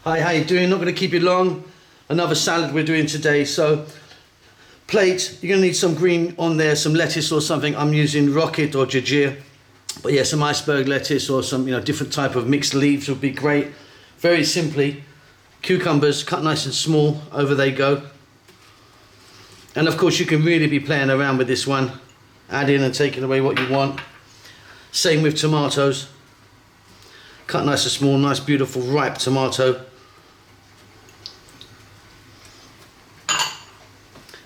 Hi, how you doing? Not going to keep you long. Another salad we're doing today. So, plate, you're going to need some green on there, some lettuce or something. I'm using rocket or jajir. But yeah, some iceberg lettuce or some, different type of mixed leaves would be great. Very simply, cucumbers cut nice and small. Over they go. And of course, you can really be playing around with this one. Add in and taking away what you want. Same with tomatoes. Cut nice and small, nice beautiful ripe tomato.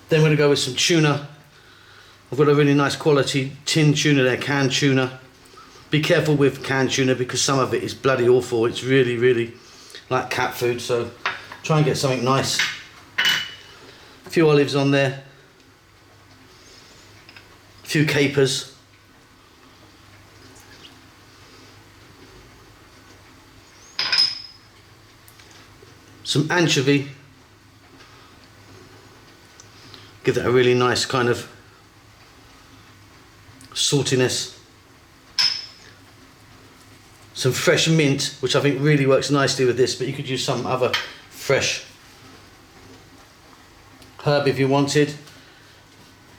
Then we're going to go with some tuna. I've got a really nice quality tin tuna there, canned tuna. Be careful with canned tuna because some of it is bloody awful. It's really, really like cat food, so try and get something nice. A few olives on there. A few capers. Some anchovy. Give that a really nice kind of saltiness. Some fresh mint, which I think really works nicely with this, but you could use some other fresh herb if you wanted.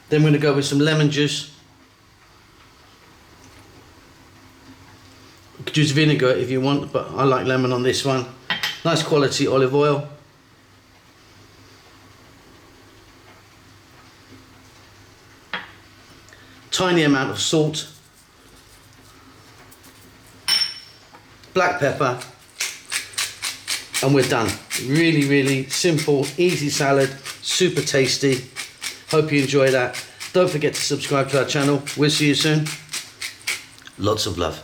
Then we're going to go with some lemon juice. You could use vinegar if you want, but I like lemon on this one. Nice quality olive oil. Tiny amount of salt, black pepper, and we're done. Really, really simple, easy salad, super tasty. Hope you enjoy that. Don't forget to subscribe to our channel. We'll see you soon. Lots of love.